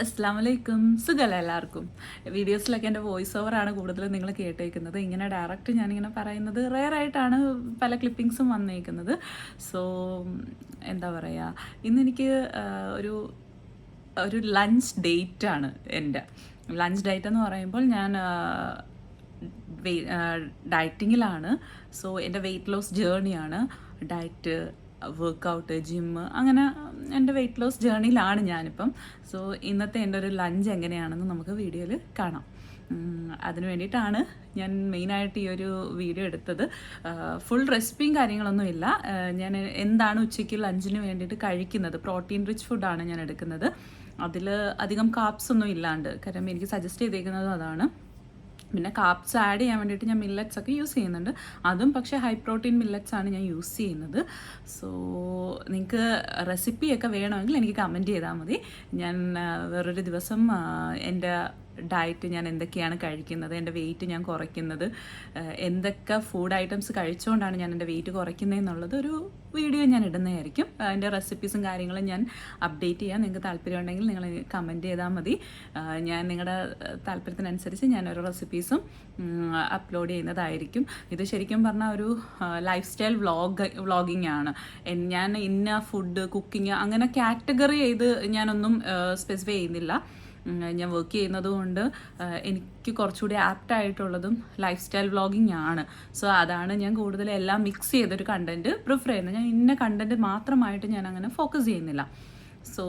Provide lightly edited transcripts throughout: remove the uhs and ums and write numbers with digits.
അസ്സലാമലൈക്കും. സുഖമല്ല എല്ലാവർക്കും. വീഡിയോസിലൊക്കെ എൻ്റെ വോയിസ് ഓവറാണ് കൂടുതലും നിങ്ങൾ കേട്ടേക്കുന്നത്. ഇങ്ങനെ ഡയറക്റ്റ് ഞാനിങ്ങനെ പറയുന്നത് റെയറായിട്ടാണ് പല ക്ലിപ്പിങ്സും വന്നേക്കുന്നത്. സോ എന്താ പറയുക, ഇന്നെനിക്ക് ഒരു ഒരു ലഞ്ച് ഡേറ്റാണ് എൻ്റെ. ലഞ്ച് ഡേറ്റ് എന്ന് പറയുമ്പോൾ ഞാൻ ഡയറ്റിങ്ങിലാണ്. സോ എൻ്റെ വെയ്റ്റ് ലോസ് ജേർണിയാണ്. ഡയറ്റ്, വർക്കൗട്ട്, ജിമ്മ്, അങ്ങനെ എൻ്റെ വെയ്റ്റ് ലോസ് ജേർണിയിലാണ് ഞാനിപ്പം. സോ ഇന്നത്തെ എൻ്റെ ഒരു ലഞ്ച് എങ്ങനെയാണെന്ന് നമുക്ക് വീഡിയോയിൽ കാണാം. അതിന് വേണ്ടിയിട്ടാണ് ഞാൻ മെയിനായിട്ട് ഈ ഒരു വീഡിയോ എടുത്തത്. ഫുൾ റെസിപ്പിയും കാര്യങ്ങളൊന്നും ഇല്ല. ഞാൻ എന്താണ് ഉച്ചയ്ക്ക് ലഞ്ചിന് വേണ്ടിയിട്ട് കഴിക്കുന്നത്, പ്രോട്ടീൻ റിച്ച് ഫുഡാണ് ഞാൻ എടുക്കുന്നത്. അതിൽ അധികം കാപ്സ് ഒന്നും ഇല്ലാണ്ട്, കാരണം എനിക്ക് സജസ്റ്റ് ചെയ്തേക്കുന്നതും അതാണ്. പിന്നെ കാപ്സ് ആഡ് ചെയ്യാൻ വേണ്ടിയിട്ട് ഞാൻ മില്ലറ്റ്സ് ഒക്കെ യൂസ് ചെയ്യുന്നുണ്ട്. അതും പക്ഷേ ഹൈ പ്രോട്ടീൻ മില്ലറ്റ്സ് ആണ് ഞാൻ യൂസ് ചെയ്യുന്നത്. സോ നിങ്ങൾക്ക് റെസിപ്പിയൊക്കെ വേണമെങ്കിൽ എനിക്ക് കമൻറ്റ് ചെയ്താൽ മതി. ഞാൻ വേറൊരു ദിവസം എൻ്റെ ഡയറ്റ്, ഞാൻ എന്തൊക്കെയാണ് കഴിക്കുന്നത്, എൻ്റെ വെയിറ്റ് ഞാൻ കുറയ്ക്കുന്നത്, എന്തൊക്കെ ഫുഡ് ഐറ്റംസ് കഴിച്ചുകൊണ്ടാണ് ഞാൻ എൻ്റെ വെയിറ്റ് കുറയ്ക്കുന്നതെന്നുള്ളത് ഒരു വീഡിയോ ഞാൻ ഇടുന്നതായിരിക്കും. അതിൻ്റെ റെസിപ്പീസും കാര്യങ്ങളും ഞാൻ അപ്ഡേറ്റ് ചെയ്യാം. നിങ്ങൾക്ക് താല്പര്യമുണ്ടെങ്കിൽ നിങ്ങൾ കമൻറ്റ് ചെയ്താൽ മതി. ഞാൻ നിങ്ങളുടെ താല്പര്യത്തിനനുസരിച്ച് ഞാൻ ഓരോ റെസിപ്പീസും അപ്ലോഡ് ചെയ്യുന്നതായിരിക്കും. ഇത് ശരിക്കും പറഞ്ഞാൽ ഒരു ലൈഫ് സ്റ്റൈൽ വ്ളോഗിങ് ആണ്. ഞാൻ ഇന്ന ഫുഡ്, കുക്കിംഗ് അങ്ങനെ കാറ്റഗറി ചെയ്ത് ഞാനൊന്നും സ്പെസിഫൈ ചെയ്യുന്നില്ല. ഞാൻ വർക്ക് ചെയ്യുന്നത് കൊണ്ട് എനിക്ക് കുറച്ചുകൂടി ആപ്റ്റ് ആയിട്ടുള്ളതും ലൈഫ് സ്റ്റൈൽ വ്ളോഗിങ് ആണ്. സോ അതാണ് ഞാൻ കൂടുതൽ എല്ലാം മിക്സ് ചെയ്തൊരു കണ്ടൻറ്റ് പ്രിഫർ ചെയ്യുന്നത്. ഞാൻ ഇന്ന കണ്ടൻറ്റ് മാത്രമായിട്ട് ഞാൻ അങ്ങനെ ഫോക്കസ് ചെയ്യുന്നില്ല. സോ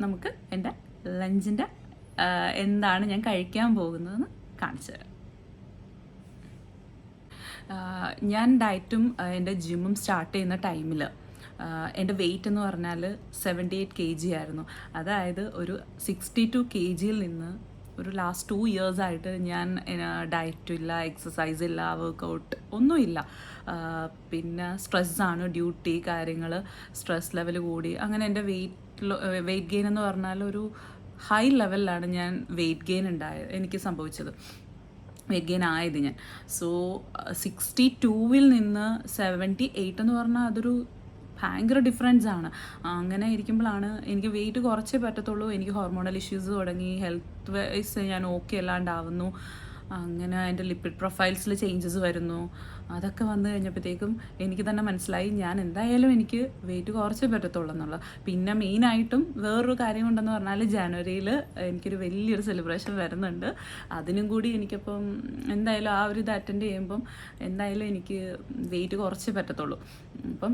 നമുക്ക് എൻ്റെ ലഞ്ചിൻ്റെ എന്താണ് ഞാൻ കഴിക്കാൻ പോകുന്നതെന്ന് കാണിച്ചു തരാം. ഞാൻ ഡയറ്റും എൻ്റെ ജിമ്മും സ്റ്റാർട്ട് ചെയ്യുന്ന ടൈമിൽ എൻ്റെ വെയിറ്റ് എന്ന് പറഞ്ഞാൽ 78 kg ആയിരുന്നു. അതായത് ഒരു 62 kgയിൽ നിന്ന് ഒരു ലാസ്റ്റ് 2 years ആയിട്ട് ഞാൻ ഡയറ്റും ഇല്ല, എക്സസൈസ് ഇല്ല, വർക്കൗട്ട് ഒന്നുമില്ല. പിന്നെ സ്ട്രെസ്സാണ്, ഡ്യൂട്ടി കാര്യങ്ങൾ, സ്ട്രെസ് ലെവൽ കൂടി. അങ്ങനെ എൻ്റെ വെയിറ്റ് ഗെയിൻ എന്ന് പറഞ്ഞാൽ ഒരു ഹൈ ലെവലിലാണ് ഞാൻ വെയിറ്റ് ഗെയിൻ എനിക്ക് സംഭവിച്ചത്, വെയിറ്റ് ഗെയിൻ ആയത് ഞാൻ. സോ 62-ൽ നിന്ന് 78 എന്ന് പറഞ്ഞാൽ അതൊരു ഭയങ്കര ഡിഫറൻസ് ആണ്. അങ്ങനെ ഇരിക്കുമ്പോഴാണ് എനിക്ക് വെയിറ്റ് കുറച്ചേ പറ്റത്തുള്ളൂ. എനിക്ക് ഹോർമോണൽ ഇഷ്യൂസ് തുടങ്ങി, ഹെൽത്ത് വൈസ് ഞാൻ ഓക്കെ അല്ലാണ്ടാവുന്നു. അങ്ങനെ എൻ്റെ ലിപ്പിഡ് പ്രൊഫൈൽസിൽ ചേഞ്ചസ് വരുന്നു. അതൊക്കെ വന്നു കഴിഞ്ഞപ്പോഴത്തേക്കും എനിക്ക് തന്നെ മനസ്സിലായി ഞാൻ എന്തായാലും എനിക്ക് വെയിറ്റ് കുറച്ചേ പറ്റത്തുള്ളൂ എന്നുള്ളത്. പിന്നെ മെയിനായിട്ടും വേറൊരു കാര്യം ഉണ്ടെന്ന് പറഞ്ഞാൽ ജനുവരിയിൽ എനിക്കൊരു വലിയൊരു സെലിബ്രേഷൻ വരുന്നുണ്ട്. അതിനും കൂടി എനിക്കപ്പം എന്തായാലും ആ ഒരു ഇത് അറ്റൻഡ് ചെയ്യുമ്പം എന്തായാലും എനിക്ക് വെയിറ്റ് കുറച്ചേ പറ്റത്തുള്ളൂ. അപ്പം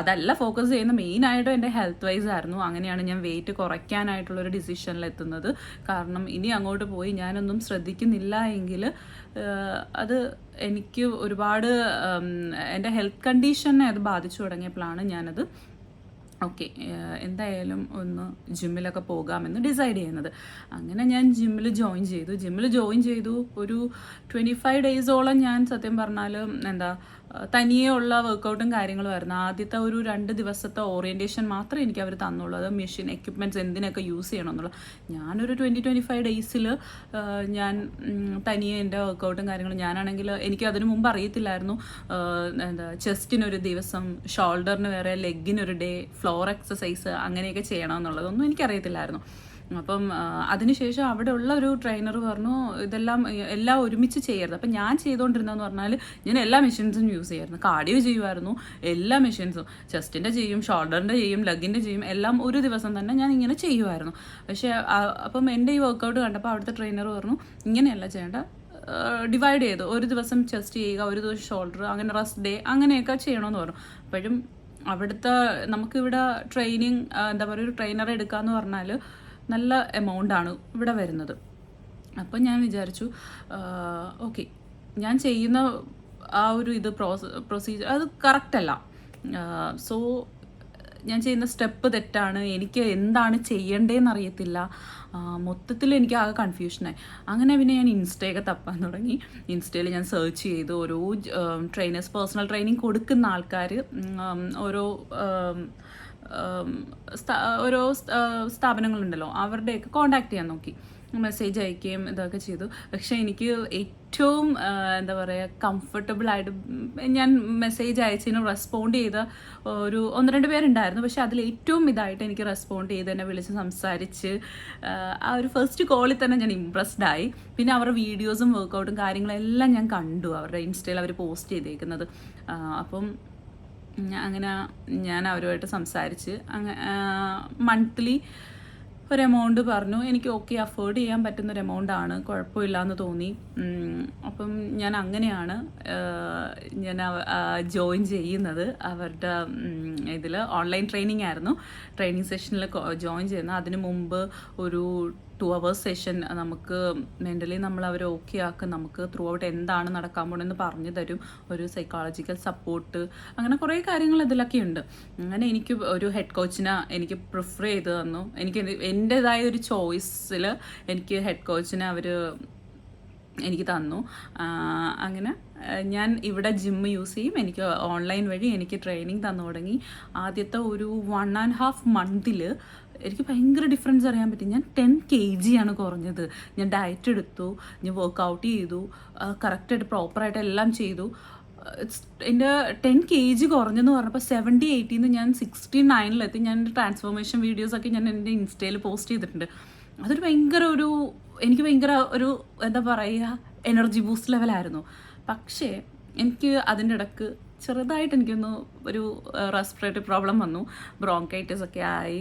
അതല്ല ഫോക്കസ് ചെയ്യുന്ന, മെയിനായിട്ടും എൻ്റെ ഹെൽത്ത് വൈസ് ആയിരുന്നു. അങ്ങനെയാണ് ഞാൻ വെയിറ്റ് കുറയ്ക്കാനായിട്ടുള്ളൊരു ഡിസിഷനിലെത്തുന്നത്. കാരണം ഇനി അങ്ങോട്ട് പോയി ഞാനൊന്നും ശ്രദ്ധിക്കുന്നില്ല എങ്കിൽ അത് എനിക്ക് ഒരുപാട് എൻ്റെ ഹെൽത്ത് കണ്ടീഷനെ അത് ബാധിച്ചു തുടങ്ങിയപ്പോഴാണ് ഞാനത് ഓക്കെ എന്തായാലും ഒന്ന് ജിമ്മിലൊക്കെ പോകാമെന്ന് ഡിസൈഡ് ചെയ്യുന്നത്. അങ്ങനെ ഞാൻ ജിമ്മിൽ ജോയിൻ ചെയ്തു. ഒരു 25 ഡേയ്സോളം ഞാൻ സത്യം പറഞ്ഞാൽ തനിയെ ഉള്ള വർക്കൗട്ടും കാര്യങ്ങളും ആയിരുന്നു. ആദ്യത്തെ ഒരു 2 ദിവസത്തെ ഓറിയൻറ്റേഷൻ മാത്രമേ എനിക്ക് അവർ തന്നുള്ളൂ. അത് മെഷീൻ എക്യുപ്മെൻറ്റ്സ് എന്തിനൊക്കെ യൂസ് ചെയ്യണമെന്നുള്ളത്. ഞാനൊരു 20-25 ഡേയ്സിൽ ഞാൻ തനിയെ എൻ്റെ വർക്കൗട്ടും കാര്യങ്ങളും, ഞാനാണെങ്കിൽ എനിക്ക് അതിനു മുമ്പ് അറിയത്തില്ലായിരുന്നു ചെസ്റ്റിനൊരു ദിവസം, ഷോൾഡറിന് വേറെ, ലെഗിനൊരു ഡേ, ഫ്ലോർ എക്സസൈസ് അങ്ങനെയൊക്കെ ചെയ്യണമെന്നുള്ളതൊന്നും എനിക്കറിയത്തില്ലായിരുന്നു. അപ്പം അതിനുശേഷം അവിടെ ഉള്ള ഒരു ട്രെയിനർ പറഞ്ഞു എല്ലാം ഒരുമിച്ച് ചെയ്യരുത്. അപ്പം ഞാൻ ചെയ്തുകൊണ്ടിരുന്നതെന്ന് പറഞ്ഞാൽ ഞാൻ എല്ലാ മെഷീൻസും യൂസ് ചെയ്യായിരുന്നു. കാർഡിയോ ചെയ്യുമായിരുന്നു, എല്ലാ മെഷീൻസും, ചെസ്റ്റിൻ്റെ ചെയ്യും, ഷോൾഡറിൻ്റെ ചെയ്യും, ലെഗിൻ്റെ ചെയ്യും, എല്ലാം ഒരു ദിവസം തന്നെ ഞാൻ ഇങ്ങനെ ചെയ്യുമായിരുന്നു. പക്ഷേ അപ്പം എൻ്റെ ഈ വർക്കൗട്ട് കണ്ടപ്പോൾ അവിടുത്തെ ട്രെയിനർ പറഞ്ഞു ഇങ്ങനെയല്ല ചെയ്യേണ്ട, ഡിവൈഡ് ചെയ്തു, ഒരു ദിവസം ചെസ്റ്റ് ചെയ്യുക, ഒരു ദിവസം ഷോൾഡർ, അങ്ങനെ റെസ്റ്റ് ഡേ അങ്ങനെയൊക്കെ ചെയ്യണമെന്ന് പറഞ്ഞു. അപ്പോഴും അവിടുത്തെ നമുക്കിവിടെ ട്രെയിനിങ് ഒരു ട്രെയിനറെ എടുക്കാമെന്ന് പറഞ്ഞാൽ നല്ല എമൗണ്ടാണ് ഇവിടെ വരുന്നത്. അപ്പം ഞാൻ വിചാരിച്ചു ഓക്കെ, ഞാൻ ചെയ്യുന്ന ആ ഒരു പ്രൊസീജിയർ അത് കറക്റ്റല്ല. സോ ഞാൻ ചെയ്യുന്ന സ്റ്റെപ്പ് തെറ്റാണ്, എനിക്ക് എന്താണ് ചെയ്യേണ്ടതെന്ന് അറിയത്തില്ല. മൊത്തത്തിൽ എനിക്ക് ആകെ കൺഫ്യൂഷനായി. അങ്ങനെ പിന്നെ ഞാൻ ഇൻസ്റ്റയൊക്കെ തപ്പാൻ തുടങ്ങി. ഇൻസ്റ്റയിൽ ഞാൻ സെർച്ച് ചെയ്തു. ഓരോ പേഴ്സണൽ ട്രെയിനിങ് കൊടുക്കുന്ന ആൾക്കാർ ഓരോ സ്ഥാപനങ്ങളുണ്ടല്ലോ, അവരുടെയൊക്കെ കോണ്ടാക്ട് ചെയ്യാൻ നോക്കി. മെസ്സേജ് അയക്കുകയും ഇതൊക്കെ ചെയ്തു. പക്ഷേ എനിക്ക് ഏറ്റവും എന്താ പറയുക കംഫർട്ടബിളായിട്ട് ഞാൻ മെസ്സേജ് അയച്ചതിന് റെസ്പോണ്ട് ചെയ്ത ഒരു 1-2 പേരുണ്ടായിരുന്നു. പക്ഷേ അതിൽ ഏറ്റവും ഇതായിട്ട് എനിക്ക് റെസ്പോണ്ട് ചെയ്ത് എന്നെ വിളിച്ച് സംസാരിച്ച് ആ ഒരു ഫസ്റ്റ് കോളിൽ തന്നെ ഞാൻ ഇമ്പ്രസ്ഡായി. പിന്നെ അവരുടെ വീഡിയോസും വർക്കൗട്ടും കാര്യങ്ങളെല്ലാം ഞാൻ കണ്ടു, അവരുടെ ഇൻസ്റ്റയിൽ അവർ പോസ്റ്റ് ചെയ്തേക്കുന്നത്. അപ്പം അങ്ങനെ ഞാൻ അവരുമായിട്ട് സംസാരിച്ച് മന്ത്ലി ഒരു എമൗണ്ട് പറഞ്ഞു. എനിക്ക് ഓക്കെ അഫോർഡ് ചെയ്യാൻ പറ്റുന്ന ഒരു എമൗണ്ടാണ്, കുഴപ്പമില്ല എന്ന് തോന്നി. അപ്പം ഞാൻ അങ്ങനെയാണ് ഞാൻ ജോയിൻ ചെയ്യുന്നത്. അവരുടെ ഇതിൽ ഓൺലൈൻ ട്രെയിനിങ് ആയിരുന്നു, ട്രെയിനിങ് സെഷനിൽ ജോയിൻ ചെയ്യുന്നത്. അതിന് മുമ്പ് ഒരു 2 hours സെഷൻ നമുക്ക് മെൻ്റലി നമ്മൾ അവർ ഓക്കെ ആക്കും, നമുക്ക് ത്രൂ ഔട്ട് എന്താണ് നടക്കാൻ പോകണമെന്ന് പറഞ്ഞു തരും, ഒരു സൈക്കോളജിക്കൽ സപ്പോർട്ട്, അങ്ങനെ കുറേ കാര്യങ്ങൾ ഇതിലൊക്കെ ഉണ്ട്. അങ്ങനെ എനിക്ക് ഒരു ഹെഡ് കോച്ചിനെ എനിക്ക് പ്രിഫർ ചെയ്ത് തന്നു. എനിക്ക് എൻ്റേതായ ഒരു ചോയ്സിൽ എനിക്ക് ഹെഡ് കോച്ചിനെ അവർ എനിക്ക് തന്നു. അങ്ങനെ ഞാൻ ഇവിടെ ജിമ്മ് യൂസ് ചെയ്യും, എനിക്ക് ഓൺലൈൻ വഴി എനിക്ക് ട്രെയിനിങ് തന്നു തുടങ്ങി. ആദ്യത്തെ ഒരു 1.5 മന്തിൽ എനിക്ക് ഭയങ്കര ഡിഫറൻസ് അറിയാൻ പറ്റി. ഞാൻ 10 kg ആണ് കുറഞ്ഞത്. ഞാൻ ഡയറ്റ് എടുത്തു, ഞാൻ വർക്കൗട്ട് ചെയ്തു, കറക്റ്റായിട്ട് പ്രോപ്പറായിട്ട് എല്ലാം ചെയ്തു. എൻ്റെ 10 kg കുറഞ്ഞെന്ന് പറഞ്ഞപ്പോൾ 70-80 ഞാൻ 69-ലെത്തി. ഞാൻ ട്രാൻസ്ഫോർമേഷൻ വീഡിയോസൊക്കെ ഞാൻ എൻ്റെ ഇൻസ്റ്റയിൽ പോസ്റ്റ് ചെയ്തിട്ടുണ്ട്. അതൊരു ഭയങ്കര എനിക്ക് ഭയങ്കര ഒരു എന്താ പറയുക എനർജി ബൂസ്റ്റ് ലെവലായിരുന്നു. പക്ഷേ എനിക്ക് അതിൻ്റെ ഇടക്ക് ചെറുതായിട്ട് എനിക്കൊന്ന് ഒരു റെസ്പിറേറ്ററി പ്രോബ്ലം വന്നു, ബ്രോങ്കൈറ്റിസ് ഒക്കെ ആയി.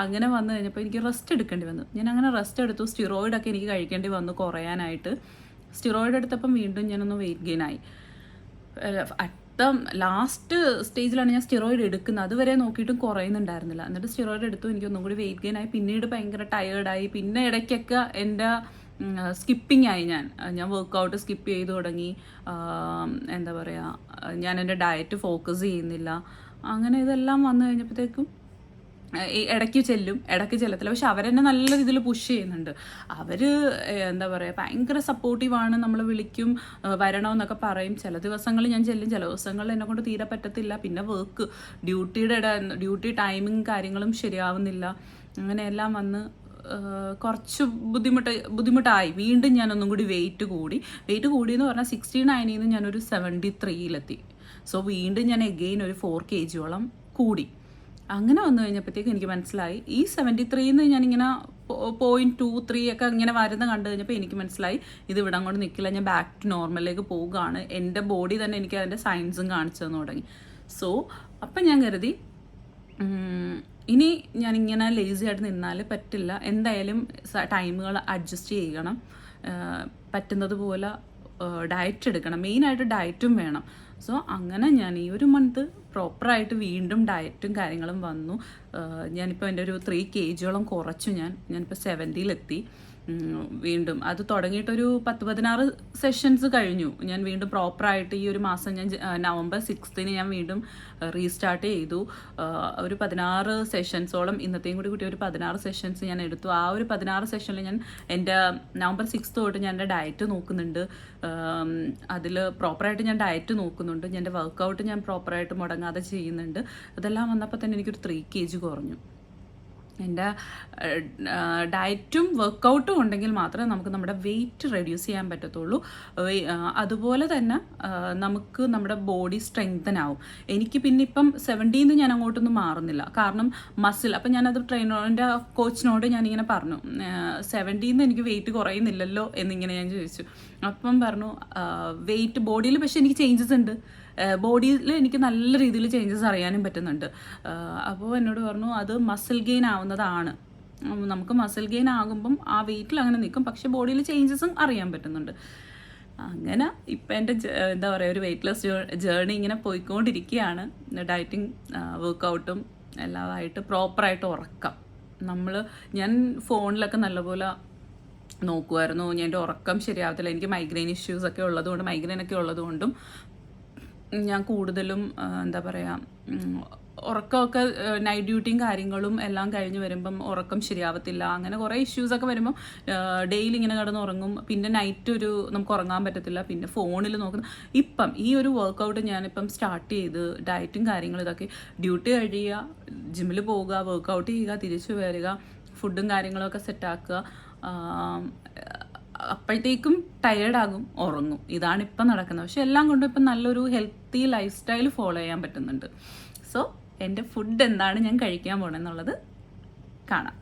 അങ്ങനെ വന്നു കഴിഞ്ഞപ്പോൾ എനിക്ക് റെസ്റ്റ് എടുക്കേണ്ടി വന്നു. ഞാൻ അങ്ങനെ റെസ്റ്റ് എടുത്തു. സ്റ്റിറോയിഡൊക്കെ എനിക്ക് കഴിക്കേണ്ടി വന്നു കുറയാനായിട്ട്. സ്റ്റിറോയിഡ് എടുത്തപ്പം വീണ്ടും ഞാനൊന്ന് വെയിറ്റ് ഗെയിൻ ആയി. ലാസ്റ്റ് സ്റ്റേജിലാണ് ഞാൻ സ്റ്റിറോയിഡ് എടുക്കുന്നത്. അതുവരെ നോക്കിയിട്ടും കുറയുന്നുണ്ടായിരുന്നില്ല. എന്നിട്ട് സ്റ്റിറോയിഡ് എടുത്തു, എനിക്കൊന്നും കൂടി വെയിറ്റ് ഗെയിൻ ആയി. പിന്നീട് ഭയങ്കര ടയേർഡായി. പിന്നെ ഇടയ്ക്കൊക്കെ എൻ്റെ സ്കിപ്പിംഗ് ആയി. ഞാൻ വർക്കൗട്ട് സ്കിപ്പ് ചെയ്തു തുടങ്ങി. എന്താ പറയുക, ഞാൻ എൻ്റെ ഡയറ്റ് ഫോക്കസ് ചെയ്യുന്നില്ല. അങ്ങനെ ഇതെല്ലാം വന്നു കഴിഞ്ഞപ്പോഴത്തേക്കും ഇടയ്ക്ക് ചെല്ലും, ഇടയ്ക്ക് ചെല്ലത്തില്ല. പക്ഷെ അവരെന്നെ നല്ല രീതിയിൽ പുഷ് ചെയ്യുന്നുണ്ട്. അവർ എന്താ പറയുക ഭയങ്കര സപ്പോർട്ടീവാണ്. നമ്മൾ വിളിക്കും, വരണമെന്നൊക്കെ പറയും. ചില ദിവസങ്ങളിൽ ഞാൻ ചെല്ലും, ചില ദിവസങ്ങളിൽ എന്നെ കൊണ്ട് തീരെ പറ്റത്തില്ല. പിന്നെ ഡ്യൂട്ടി ടൈമിങ് കാര്യങ്ങളും ശരിയാവുന്നില്ല. അങ്ങനെയെല്ലാം വന്ന് കുറച്ച് ബുദ്ധിമുട്ടായി. വീണ്ടും ഞാനൊന്നും കൂടി വെയിറ്റ് കൂടിയെന്ന് പറഞ്ഞാൽ 69-ൽ നിന്ന് ഞാനൊരു 73-ലെത്തി. സോ വീണ്ടും ഞാൻ എഗെയിൻ ഒരു 4 kg കൂടി. അങ്ങനെ വന്നു കഴിഞ്ഞപ്പോഴത്തേക്ക് എനിക്ക് മനസ്സിലായി, ഈ 73-ന്ന് ഞാനിങ്ങനെ 0.23 ഒക്കെ ഇങ്ങനെ വരുന്ന കണ്ടു കഴിഞ്ഞപ്പോൾ എനിക്ക് മനസ്സിലായി ഇത് ഇവിടെ അങ്ങോട്ട് നിൽക്കില്ല, ഞാൻ ബാക്ക് ടു നോർമലിലേക്ക് പോവുകയാണ്. എൻ്റെ ബോഡി തന്നെ എനിക്ക് അതിൻ്റെ സയൻസും കാണിച്ചു തന്നു തുടങ്ങി. സോ അപ്പം ഞാൻ കരുതി ഇനി ഞാനിങ്ങനെ ലേസി ആയിട്ട് നിന്നാൽ പറ്റില്ല, എന്തായാലും ടൈമുകൾ അഡ്ജസ്റ്റ് ചെയ്യണം, പറ്റുന്നത് പോലെ ഡയറ്റ് എടുക്കണം, മെയിനായിട്ട് ഡയറ്റും വേണം. സോ അങ്ങനെ ഞാൻ ഈ ഒരു മന്ത് പ്രോപ്പറായിട്ട് വീണ്ടും ഡയറ്റും കാര്യങ്ങളും വന്നു. ഞാനിപ്പോൾ എൻ്റെ ഒരു 3 kg കുറച്ചു. ഞാനിപ്പോൾ 70-ലെത്തി. വീണ്ടും അത് തുടങ്ങിയിട്ടൊരു 10-16 സെഷൻസ് കഴിഞ്ഞു. ഞാൻ വീണ്ടും പ്രോപ്പറായിട്ട് ഈ ഒരു മാസം ഞാൻ November 6th ഞാൻ വീണ്ടും റീസ്റ്റാർട്ട് ചെയ്തു. ഒരു 16 സെഷൻസോളം, ഇന്നത്തെയും കൂടി ഒരു 16 സെഷൻസ് ഞാൻ എടുത്തു. ആ ഒരു 16 സെഷനിൽ ഞാൻ എൻ്റെ November 6th തൊട്ട് ഞാൻ എൻ്റെ ഡയറ്റ് നോക്കുന്നുണ്ട്. അതിൽ പ്രോപ്പറായിട്ട് ഞാൻ ഡയറ്റ് നോക്കുന്നുണ്ട്. എൻ്റെ വർക്കൗട്ട് ഞാൻ പ്രോപ്പറായിട്ട് മുടങ്ങാതെ ചെയ്യുന്നുണ്ട്. ഇതെല്ലാം വന്നപ്പോൾ തന്നെ എനിക്കൊരു 3 kg കുറഞ്ഞു. എൻ്റെ ഡയറ്റും വർക്കൗട്ടും ഉണ്ടെങ്കിൽ മാത്രമേ നമുക്ക് നമ്മുടെ വെയിറ്റ് റെഡ്യൂസ് ചെയ്യാൻ പറ്റത്തുള്ളൂ. അതുപോലെ തന്നെ നമുക്ക് നമ്മുടെ ബോഡി സ്ട്രെങ്തൻ ആവും. എനിക്ക് പിന്നെ ഇപ്പം 70-ന്ന് ഞാൻ അങ്ങോട്ടൊന്നും മാറുന്നില്ല, കാരണം മസിൽ. അപ്പം ഞാനത് ട്രെയിനറിൻ്റെ കോച്ചിനോട് ഞാനിങ്ങനെ പറഞ്ഞു, 70-ന്ന് എനിക്ക് വെയിറ്റ് കുറയുന്നില്ലല്ലോ എന്നിങ്ങനെ ഞാൻ ചോദിച്ചു. അപ്പം പറഞ്ഞു വെയിറ്റ് ബോഡിയിൽ പക്ഷേ എനിക്ക് ചേഞ്ചസ് ഉണ്ട്, ബോഡിയിൽ എനിക്ക് നല്ല രീതിയിൽ ചേഞ്ചസ് അറിയാനും പറ്റുന്നുണ്ട്. അപ്പോൾ എന്നോട് പറഞ്ഞു അത് മസിൽ ഗെയിൻ ആവുന്നതാണ്, നമുക്ക് മസിൽ ഗെയിൻ ആകുമ്പം ആ വെയിറ്റിൽ അങ്ങനെ നിൽക്കും, പക്ഷേ ബോഡിയിൽ ചേഞ്ചസും അറിയാൻ പറ്റുന്നുണ്ട്. അങ്ങനെ ഇപ്പം എൻ്റെ എന്താ പറയുക ഒരു വെയിറ്റ് ലോസ് ജേർണി ഇങ്ങനെ പോയിക്കൊണ്ടിരിക്കുകയാണ്. ഡയറ്റിങ് വർക്കൗട്ടും എല്ലാമായിട്ട് പ്രോപ്പറായിട്ട് ഉറക്കം. ഞാൻ ഫോണിലൊക്കെ നല്ലപോലെ നോക്കുമായിരുന്നു. എൻ്റെ ഉറക്കം ശരിയാവത്തില്ല. എനിക്ക് മൈഗ്രെയിൻ ഇഷ്യൂസൊക്കെ ഉള്ളതുകൊണ്ട്, മൈഗ്രെയിനൊക്കെ ഉള്ളതുകൊണ്ടും ഞാൻ കൂടുതലും എന്താ പറയുക ഉറക്കമൊക്കെ നൈറ്റ് ഡ്യൂട്ടിയും കാര്യങ്ങളും എല്ലാം കഴിഞ്ഞ് വരുമ്പം ഉറക്കം ശരിയാവത്തില്ല. അങ്ങനെ കുറേ ഇഷ്യൂസൊക്കെ വരുമ്പം ഡെയിലി ഇങ്ങനെ കിടന്ന് ഉറങ്ങും. പിന്നെ നൈറ്റ് നമുക്ക് ഉറങ്ങാൻ പറ്റത്തില്ല. പിന്നെ ഫോണിൽ നോക്കുന്ന ഇപ്പം ഈ ഒരു വർക്കൗട്ട് ഞാനിപ്പം സ്റ്റാർട്ട് ചെയ്ത് ഡയറ്റും കാര്യങ്ങളും ഇതൊക്കെ ഡ്യൂട്ടി കഴിയുക, ജിമ്മിൽ പോവുക, വർക്കൗട്ട് ചെയ്യുക, തിരിച്ചു വരിക, ഫുഡും കാര്യങ്ങളൊക്കെ സെറ്റാക്കുക, അപ്പോഴത്തേക്കും ടയേർഡാകും, ഉറങ്ങും. ഇതാണ് ഇപ്പം നടക്കുന്നത്. പക്ഷെ എല്ലാം കൊണ്ടും ഇപ്പം നല്ലൊരു ഹെൽത്തി ലൈഫ് സ്റ്റൈൽ ഫോളോ ചെയ്യാൻ പറ്റുന്നുണ്ട്. സോ എൻ്റെ ഫുഡ് എന്താണ് ഞാൻ കഴിക്കാൻ പോകണമെന്നുള്ളത് കാണാം.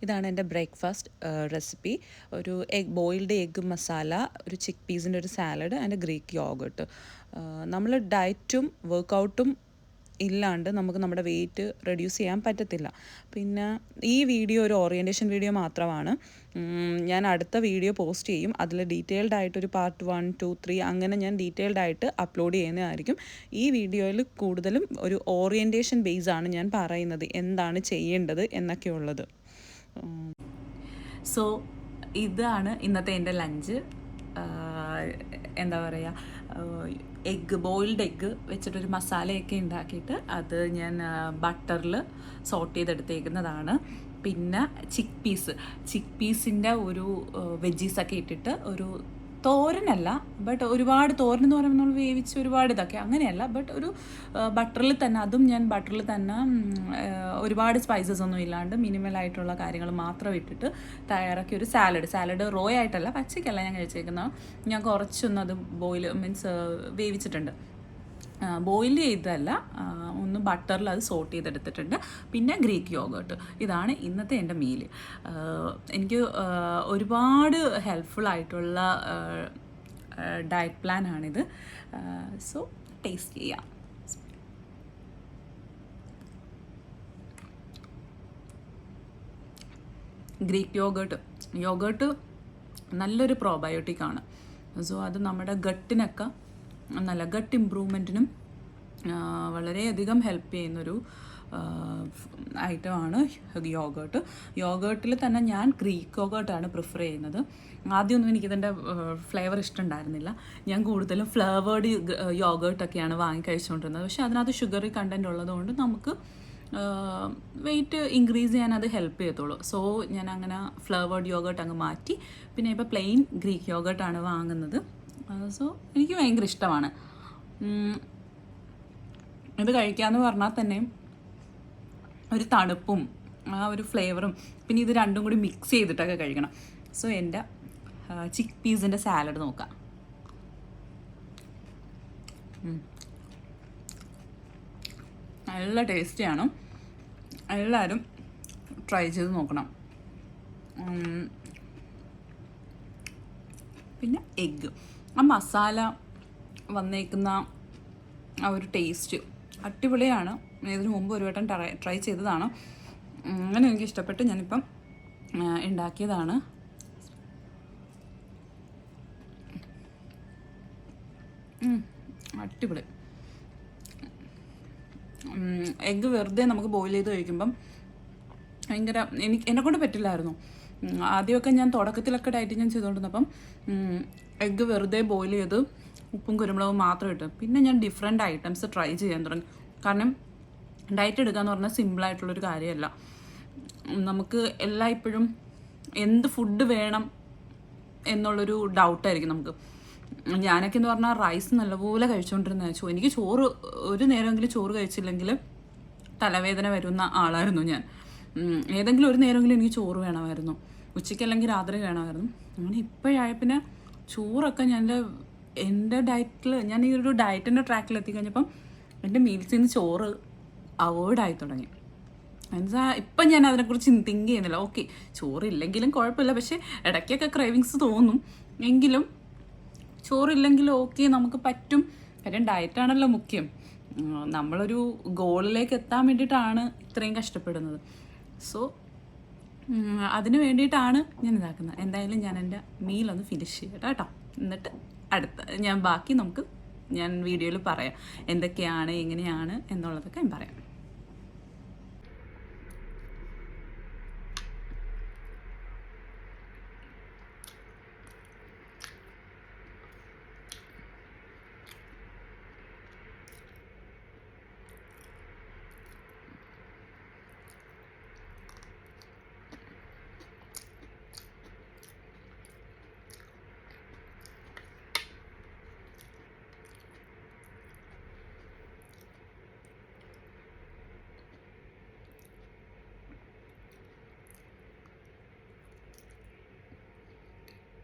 ഇതാണ് എൻ്റെ ബ്രേക്ക്ഫാസ്റ്റ് റെസിപ്പി. ഒരു ബോയിൽഡ് എഗ്ഗ് മസാല, ഒരു ചിക്ക് പീസിൻ്റെ ഒരു സാലഡ് ആൻഡ് ഗ്രീക്ക് യോഗട്ട്. നമ്മൾ ഡയറ്റും വർക്കൗട്ടും ഇല്ലാണ്ട് നമുക്ക് നമ്മുടെ വെയിറ്റ് റെഡ്യൂസ് ചെയ്യാൻ പറ്റത്തില്ല. പിന്നെ ഈ വീഡിയോ ഒരു ഓറിയൻറ്റേഷൻ വീഡിയോ മാത്രമാണ്. ഞാൻ അടുത്ത വീഡിയോ പോസ്റ്റ് ചെയ്യും. അതിൽ ഡീറ്റെയിൽഡ് ആയിട്ടൊരു പാർട്ട് 1, 2, 3 അങ്ങനെ ഞാൻ ഡീറ്റെയിൽഡ് ആയിട്ട് അപ്ലോഡ് ചെയ്യുന്നതായിരിക്കും. ഈ വീഡിയോയിൽ കൂടുതലും ഒരു ഓറിയൻറ്റേഷൻ ബേസാണ് ഞാൻ പറയുന്നത്, എന്താണ് ചെയ്യേണ്ടത് എന്നൊക്കെയുള്ളത്. സോ ഇതാണ് ഇന്നത്തെ എൻ്റെ ലഞ്ച്. എന്താ പറയുക, ബോയിൽഡ് എഗ്ഗ് വെച്ചിട്ടൊരു മസാലയൊക്കെ ഉണ്ടാക്കിയിട്ട് അത് ഞാൻ ബട്ടറിൽ സോട്ട് ചെയ്തെടുത്തേക്കുന്നതാണ്. പിന്നെ ചിക്ക് പീസിൻ്റെ ഒരു വെജീസൊക്കെ ഇട്ടിട്ട് ഒരു തോരനല്ല, ബട്ട് ഒരുപാട് തോരൻ എന്ന് പറയുമ്പോൾ നമ്മൾ വേവിച്ച് ഒരുപാട് ഇതൊക്കെ അങ്ങനെയല്ല, ബട്ട് ഒരു ബട്ടറിൽ തന്നെ, അതും ഞാൻ ബട്ടറിൽ തന്നെ ഒരുപാട് സ്പൈസസ് ഒന്നും ഇല്ലാണ്ട് മിനിമലായിട്ടുള്ള കാര്യങ്ങൾ മാത്രം ഇട്ടിട്ട് തയ്യാറാക്കിയ ഒരു സാലഡ് റോ ആയിട്ടല്ല, പച്ചയ്ക്കല്ല ഞാൻ കഴിച്ചേക്കുന്നത്. ഞാൻ കുറച്ചൊന്നും അത് വേവിച്ചിട്ടുണ്ട്, ബോയിൽ ചെയ്തല്ല, ഒന്ന് ബട്ടറിൽ അത് സോട്ട് ചെയ്തെടുത്തിട്ടുണ്ട്. പിന്നെ ഗ്രീക്ക് യോഗട്ട്. ഇതാണ് ഇന്നത്തെ എൻ്റെ മീൽ. എനിക്ക് ഒരുപാട് ഹെൽപ്ഫുള്ളായിട്ടുള്ള ഡയറ്റ് പ്ലാനാണിത്. സോ ടേസ്റ്റ് ചെയ്യാം. ഗ്രീക്ക് യോഗട്ട് നല്ലൊരു പ്രോബയോട്ടിക്കാണ്. സോ അത് നമ്മുടെ ഗട്ടിനൊക്കെ നല്ല ഗട്ട് ഇമ്പ്രൂവ്മെൻറ്റിനും വളരെയധികം ഹെൽപ്പ് ചെയ്യുന്നൊരു ഐറ്റമാണ് യോഗട്ടിൽ തന്നെ ഞാൻ ഗ്രീക്ക് യോഗട്ടാണ് പ്രിഫർ ചെയ്യുന്നത്. ആദ്യമൊന്നും എനിക്കിതിൻ്റെ ഫ്ലേവർ ഇഷ്ടമുണ്ടായിരുന്നില്ല. ഞാൻ കൂടുതലും ഫ്ലേവേർഡ് യോഗട്ടൊക്കെയാണ് വാങ്ങി കഴിച്ചുകൊണ്ടിരുന്നത്. പക്ഷേ അതിനകത്ത് ഷുഗറി കണ്ടൻറ്റ് ഉള്ളതുകൊണ്ട് നമുക്ക് വെയിറ്റ് ഇൻക്രീസ് ചെയ്യാൻ അത് ഹെൽപ്പ് ചെയ്യത്തുള്ളൂ. സോ ഞാൻ അങ്ങനെ ഫ്ലേവേർഡ് യോഗട്ട് അങ്ങ് മാറ്റി. പിന്നെ ഇപ്പോൾ പ്ലെയിൻ ഗ്രീക്ക് യോഗട്ടാണ് വാങ്ങുന്നത്. സോ എനിക്ക് ഭയങ്കര ഇഷ്ടമാണ് ഇത് കഴിക്കാമെന്ന് പറഞ്ഞാൽ തന്നെ. ഒരു തണുപ്പും ആ ഒരു ഫ്ലേവറും, പിന്നെ ഇത് രണ്ടും കൂടി മിക്സ് ചെയ്തിട്ടൊക്കെ കഴിക്കണം. സോ എൻ്റെ ചിക്ക് പീസിൻ്റെ സാലഡ് നോക്കാം. നല്ല ടേസ്റ്റിയാണ്. എല്ലാവരും ട്രൈ ചെയ്ത് നോക്കണം. പിന്നെ എഗ്ഗ്, ആ മസാല വന്നേക്കുന്ന ആ ഒരു ടേസ്റ്റ് അടിപൊളിയാണ്. ഇതിനു മുമ്പ് ഒരു വട്ടം ട്രൈ ചെയ്തതാണ്. അങ്ങനെ എനിക്ക് ഇഷ്ടപ്പെട്ട് ഞാനിപ്പം ഉണ്ടാക്കിയതാണ്. അടിപൊളി. എഗ്ഗ് വെറുതെ നമുക്ക് ബോയിൽ ചെയ്ത് കഴിക്കുമ്പം ഭയങ്കര എന്നെക്കൊണ്ട് പറ്റില്ലായിരുന്നു. ആദ്യമൊക്കെ ഞാൻ തുടക്കത്തിലൊക്കെ ഡയറ്റ് ഞാൻ ചെയ്തുകൊണ്ടിരുന്നപ്പം എഗ്ഗ് വെറുതെ ബോയിൽ ചെയ്ത് ഉപ്പും കുരുമുളകും മാത്രം ഇട്ട്, പിന്നെ ഞാൻ ഡിഫറെൻറ്റ് ഐറ്റംസ് ട്രൈ ചെയ്യാൻ തുടങ്ങി. കാരണം ഡയറ്റ് എടുക്കുക എന്ന് പറഞ്ഞാൽ സിമ്പിളായിട്ടുള്ളൊരു കാര്യമല്ല. നമുക്ക് എല്ലായ്പ്പോഴും എന്ത് ഫുഡ് വേണം എന്നുള്ളൊരു ഡൗട്ടായിരിക്കും നമുക്ക്. ഞാനൊക്കെ എന്ന് പറഞ്ഞാൽ റൈസ് നല്ലപോലെ കഴിച്ചുകൊണ്ടിരുന്ന എനിക്ക് ചോറ് ഒരു നേരമെങ്കിലും ചോറ് കഴിച്ചില്ലെങ്കിൽ തലവേദന വരുന്ന ആളായിരുന്നു ഞാൻ. ഏതെങ്കിലും ഒരു നേരമെങ്കിലും എനിക്ക് ചോറ് വേണമായിരുന്നു, ഉച്ചയ്ക്കല്ലെങ്കിൽ രാത്രി വേണമായിരുന്നു. അങ്ങനെ ഇപ്പോഴായ പിന്നെ ചോറൊക്കെ എൻ്റെ ഡയറ്റിൽ, ഞാൻ ഈ ഒരു ഡയറ്റിൻ്റെ ട്രാക്കിൽ എത്തിക്കഴിഞ്ഞപ്പം എൻ്റെ മീൽസിൽ നിന്ന് ചോറ് അവോയ്ഡായി തുടങ്ങി. എന്നുവെച്ചാൽ ഇപ്പം ഞാൻ അതിനെക്കുറിച്ച് തിങ്ക് ചെയ്യുന്നില്ല. ഓക്കെ, ചോറില്ലെങ്കിലും കുഴപ്പമില്ല, പക്ഷേ ഇടയ്ക്കൊക്കെ ക്രേവിങ്സ് തോന്നും. എങ്കിലും ചോറില്ലെങ്കിലും ഓക്കെ, നമുക്ക് പറ്റും. കാര്യം ഡയറ്റാണല്ലോ മുഖ്യം. നമ്മളൊരു ഗോളിലേക്ക് എത്താൻ വേണ്ടിയിട്ടാണ് ഇത്രയും കഷ്ടപ്പെടുന്നത്. സോ അതിന് വേണ്ടിയിട്ടാണ് ഞാൻ ഇതാക്കുന്നത്. എന്തായാലും ഞാൻ എൻ്റെ മീലൊന്ന് ഫിനിഷ് ചെയ്യട്ടെ കേട്ടോ. എന്നിട്ട് ഞാൻ ബാക്കി ഞാൻ വീഡിയോയിൽ പറയാം എന്തൊക്കെയാണ് എങ്ങനെയാണ് എന്നുള്ളതൊക്കെ ഞാൻ പറയാം.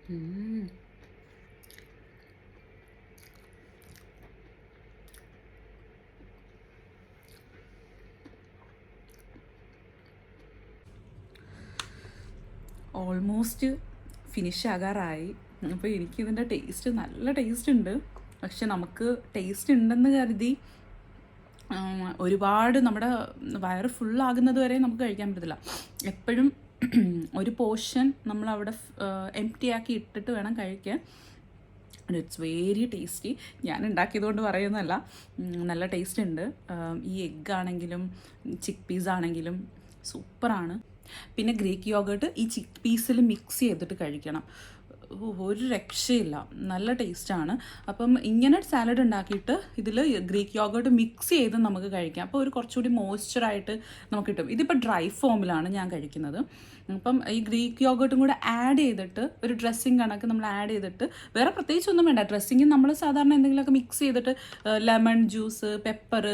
ഓൾമോസ്റ്റ് ഫിനിഷ് ആകാറായി. അപ്പോൾ എനിക്കിതിൻ്റെ ടേസ്റ്റ് നല്ല ടേസ്റ്റ് ഉണ്ട്. പക്ഷെ നമുക്ക് ടേസ്റ്റ് ഉണ്ടെന്ന് കരുതി ഒരുപാട് നമ്മുടെ വയറ് ഫുള്ളാകുന്നത് വരെ നമുക്ക് കഴിക്കാൻ പറ്റത്തില്ല. എപ്പോഴും ഒരു പോർഷൻ നമ്മളവിടെ എംപ്റ്റി ആക്കി ഇട്ടിട്ട് വേണം കഴിക്കാൻ. It's very tasty. ഞാൻ ഉണ്ടാക്കിയതുകൊണ്ട് പറയുന്നതല്ല, നല്ല ടേസ്റ്റ് ഉണ്ട്. ഈ എഗ്ഗ് ആണെങ്കിലും ചിക്ക് പീസ് ആണെങ്കിലും സൂപ്പറാണ്. പിന്നെ ഗ്രീക്ക് യോഗേർട്ട് ഈ ചിക്ക് പീസിൽ മിക്സ് ചെയ്തിട്ട് കഴിക്കണം. ഒരു രക്ഷയില്ല, നല്ല ടേസ്റ്റാണ്. അപ്പം ഇങ്ങനെ സാലഡ് ഉണ്ടാക്കിയിട്ട് ഇതിൽ ഗ്രീക്ക് യോഗേർട്ട് മിക്സ് ചെയ്ത് നമുക്ക് കഴിക്കാം. അപ്പോൾ ഒരു കുറച്ചുകൂടി മോയ്സ്ചറായിട്ട് നമുക്ക് കിട്ടും. ഇതിപ്പോൾ ഡ്രൈ ഫോമിലാണ് ഞാൻ കഴിക്കുന്നത്. അപ്പം ഈ ഗ്രീക്ക് യോഗേർട്ടും കൂടെ ആഡ് ചെയ്തിട്ട് ഒരു ഡ്രസ്സിങ് കണക്ക് നമ്മൾ ആഡ് ചെയ്തിട്ട്, വേറെ പ്രത്യേകിച്ചൊന്നും വേണ്ട. ഡ്രസ്സിങ് നമ്മൾ സാധാരണ എന്തെങ്കിലുമൊക്കെ മിക്സ് ചെയ്തിട്ട് lemon juice, pepper,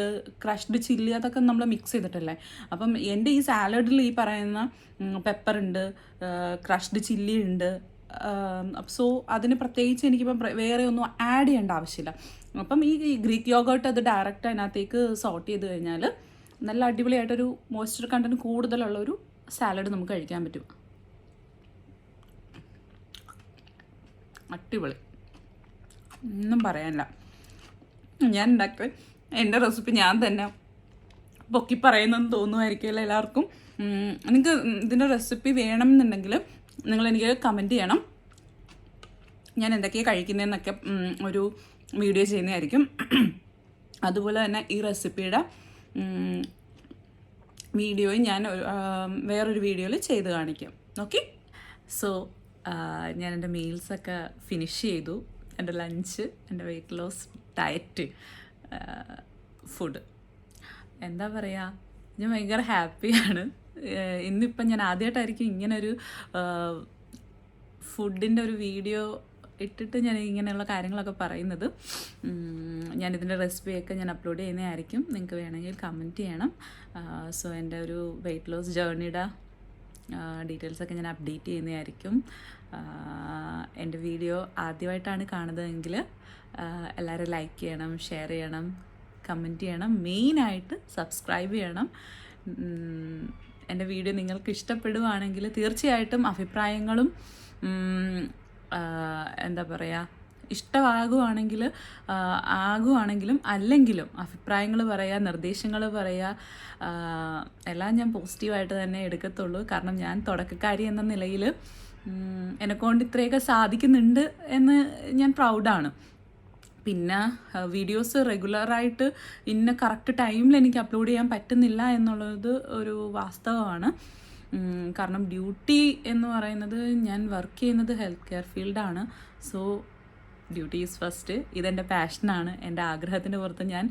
crushed chilli അതൊക്കെ നമ്മൾ മിക്സ് ചെയ്തിട്ടല്ലേ. അപ്പം എൻ്റെ ഈ സാലഡിൽ ഈ പറയുന്ന പെപ്പറുണ്ട്, ക്രഷ്ഡ് ചില്ലി ഉണ്ട്. സോ അതിന് പ്രത്യേകിച്ച് എനിക്കിപ്പം വേറെ ഒന്നും ആഡ് ചെയ്യേണ്ട ആവശ്യമില്ല. അപ്പം ഈ ഗ്രീക്ക് യോഗേർട്ട് അത് ഡയറക്റ്റ് അതിനകത്തേക്ക് സോട്ട് ചെയ്ത് കഴിഞ്ഞാൽ നല്ല അടിപൊളിയായിട്ടൊരു മോയ്സ്ചർ കണ്ടൻറ്റ് കൂടുതലുള്ളൊരു സാലഡ് നമുക്ക് കഴിക്കാൻ പറ്റും. അടിപൊളി, ഒന്നും പറയാനില്ല. ഞാൻ ഉണ്ടാക്കിയ എൻ്റെ റെസിപ്പി ഞാൻ തന്നെ പൊക്കി പറയുന്നെന്ന് തോന്നുമായിരിക്കുമല്ലോ എല്ലാവർക്കും. നിങ്ങൾക്ക് ഇതിൻ്റെ റെസിപ്പി വേണമെന്നുണ്ടെങ്കിൽ നിങ്ങളെനിക്ക് കമൻറ്റ് ചെയ്യണം. ഞാൻ എന്തൊക്കെയാണ് കഴിക്കുന്നതെന്നൊക്കെ ഒരു വീഡിയോ ചെയ്യുന്നതായിരിക്കും. അതുപോലെ തന്നെ ഈ റെസിപ്പിയുടെ വീഡിയോയും ഞാൻ വേറൊരു വീഡിയോയിൽ ചെയ്ത് കാണിക്കാം. ഓക്കെ, സോ ഞാൻ എൻ്റെ മീൽസൊക്കെ ഫിനിഷ് ചെയ്തു. എൻ്റെ ലഞ്ച്, എൻ്റെ വെയ്റ്റ് ലോസ് ഡയറ്റ്, ഫുഡ്, എന്താ പറയുക, ഞാൻ ഭയങ്കര ഹാപ്പിയാണ്. ഇന്നിപ്പം ഞാൻ ആദ്യമായിട്ടായിരിക്കും ഇങ്ങനൊരു ഫുഡിൻ്റെ ഒരു വീഡിയോ ഇട്ടിട്ട് ഞാൻ ഇങ്ങനെയുള്ള കാര്യങ്ങളൊക്കെ പറയുന്നത്. ഞാനിതിൻ്റെ റെസിപ്പിയൊക്കെ ഞാൻ അപ്ലോഡ് ചെയ്യുന്നതായിരിക്കും. നിങ്ങൾക്ക് വേണമെങ്കിൽ കമൻറ്റ് ചെയ്യണം. സോ എൻ്റെ ഒരു വെയ്റ്റ് ലോസ് ജേർണിയുടെ ഡീറ്റെയിൽസൊക്കെ ഞാൻ അപ്ഡേറ്റ് ചെയ്യുന്നതായിരിക്കും. എൻ്റെ വീഡിയോ ആദ്യമായിട്ടാണ് കാണുന്നതെങ്കിൽ എല്ലാവരും ലൈക്ക് ചെയ്യണം, ഷെയർ ചെയ്യണം, കമൻറ്റ് ചെയ്യണം, മെയിനായിട്ട് സബ്സ്ക്രൈബ് ചെയ്യണം. എൻ്റെ വീഡിയോ നിങ്ങൾക്ക് ഇഷ്ടപ്പെടുവാണെങ്കിൽ തീർച്ചയായിട്ടും അഭിപ്രായങ്ങളും എന്താ പറയുക, ആകുവാണെങ്കിലും അല്ലെങ്കിലും അഭിപ്രായങ്ങൾ പറയുക, നിർദ്ദേശങ്ങൾ പറയുക, എല്ലാം ഞാൻ പോസിറ്റീവായിട്ട് തന്നെ എടുക്കത്തുള്ളൂ. കാരണം ഞാൻ തുടക്കക്കാരി എന്ന നിലയിൽ എന്നെക്കൊണ്ട് ഇത്രയൊക്കെ സാധിക്കുന്നുണ്ട് എന്ന് ഞാൻ പ്രൗഡാണ്. പിന്നെ വീഡിയോസ് റെഗുലറായിട്ട് ഇന്ന കറക്റ്റ് ടൈമിൽ എനിക്ക് അപ്ലോഡ് ചെയ്യാൻ പറ്റുന്നില്ല എന്നുള്ളത് ഒരു വാസ്തവമാണ്. കാരണം ഡ്യൂട്ടി എന്ന് പറയുന്നത്, ഞാൻ വർക്ക് ചെയ്യുന്നത് ഹെൽത്ത് കെയർ ഫീൽഡാണ്. So duty is first. ഇതെൻ്റെ പാഷനാണ്. എൻ്റെ ആഗ്രഹത്തിൻ്റെ പുറത്ത് ഞാൻ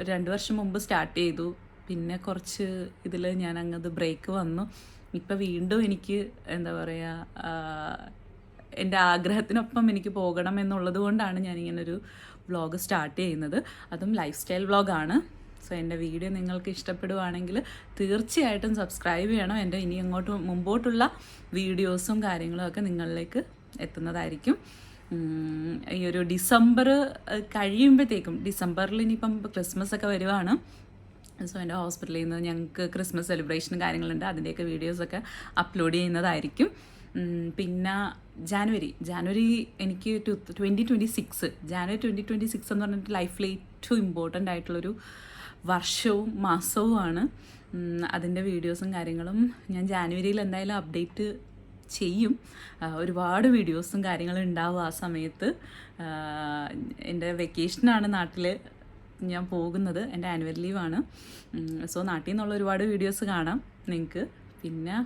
2 വർഷം മുമ്പ് സ്റ്റാർട്ട് ചെയ്തു. പിന്നെ കുറച്ച് ഇതിൽ ഞാൻ അങ്ങത് ബ്രേക്ക് വന്നു. ഇപ്പം വീണ്ടും എനിക്ക് എന്താ പറയുക, എൻ്റെ ആഗ്രഹത്തിനൊപ്പം എനിക്ക് പോകണം എന്നുള്ളത് കൊണ്ടാണ് ഞാനിങ്ങനൊരു വ്ളോഗ് സ്റ്റാർട്ട് ചെയ്യുന്നത്. അതും ലൈഫ് സ്റ്റൈൽ വ്ളോഗാണ്. സോ എൻ്റെ വീഡിയോ നിങ്ങൾക്ക് ഇഷ്ടപ്പെടുവാണെങ്കിൽ തീർച്ചയായിട്ടും സബ്സ്ക്രൈബ് ചെയ്യണം. എൻ്റെ ഇനി മുമ്പോട്ടുള്ള വീഡിയോസും കാര്യങ്ങളും ഒക്കെ നിങ്ങളിലേക്ക് എത്തുന്നതായിരിക്കും. ഈ ഒരു ഡിസംബർ കഴിയുമ്പോഴത്തേക്കും, ഡിസംബറിൽ ഇനിയിപ്പം ക്രിസ്മസ് ഒക്കെ വരുവാണ്. സോ എൻ്റെ ഹോസ്പിറ്റലിൽ നിന്ന് ഞങ്ങൾക്ക് ക്രിസ്മസ് സെലിബ്രേഷനും കാര്യങ്ങളുണ്ട്. അതിൻ്റെയൊക്കെ വീഡിയോസൊക്കെ അപ്ലോഡ് ചെയ്യുന്നതായിരിക്കും. പിന്നെ ജാനുവരി എനിക്ക് 2026 എന്ന് പറഞ്ഞിട്ട് ലൈഫിൽ ഏറ്റവും ഇമ്പോർട്ടൻ്റ് ആയിട്ടുള്ളൊരു വർഷവും മാസവുമാണ്. അതിൻ്റെ വീഡിയോസും കാര്യങ്ങളും ഞാൻ ജാനുവരിയിൽ എന്തായാലും അപ്ഡേറ്റ് ചെയ്യും. ഒരുപാട് വീഡിയോസും കാര്യങ്ങളും ഉണ്ടാവും ആ സമയത്ത്. എൻ്റെ വെക്കേഷനാണ് നാട്ടിൽ ഞാൻ പോകുന്നത്, എൻ്റെ ആനുവൽ ലീവാണ്. സോ നാട്ടിൽ നിന്നുള്ള ഒരുപാട് വീഡിയോസ് കാണാം നിങ്ങൾക്ക്. പിന്നെ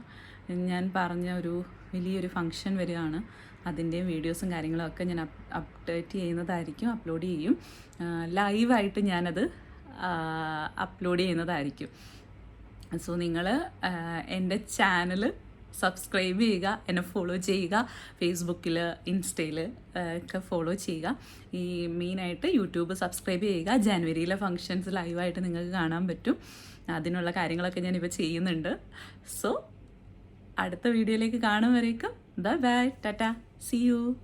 ഞാൻ പറഞ്ഞ ഒരു വലിയൊരു ഫങ്ഷൻ വരികയാണ്, അതിൻ്റെയും വീഡിയോസും കാര്യങ്ങളൊക്കെ ഞാൻ അപ്ഡേറ്റ് ചെയ്യുന്നതായിരിക്കും, അപ്ലോഡ് ചെയ്യും. ലൈവായിട്ട് ഞാനത് അപ്ലോഡ് ചെയ്യുന്നതായിരിക്കും. സോ നിങ്ങൾ എൻ്റെ ചാനൽ സബ്സ്ക്രൈബ് ചെയ്യുക, എന്നെ ഫോളോ ചെയ്യുക. ഫേസ്ബുക്കിൽ, ഇൻസ്റ്റയിൽ ഒക്കെ ഫോളോ ചെയ്യുക. ഈ മെയിനായിട്ട് യൂട്യൂബ് സബ്സ്ക്രൈബ് ചെയ്യുക. ജനുവരിയിലെ ഫങ്ഷൻസ് ലൈവായിട്ട് നിങ്ങൾക്ക് കാണാൻ പറ്റും. അതിനുള്ള കാര്യങ്ങളൊക്കെ ഞാനിപ്പോൾ ചെയ്യുന്നുണ്ട്. സോ അടുത്ത വീഡിയോയിലേക്ക് കാണും വരേക്കും bye bye, tata, see U.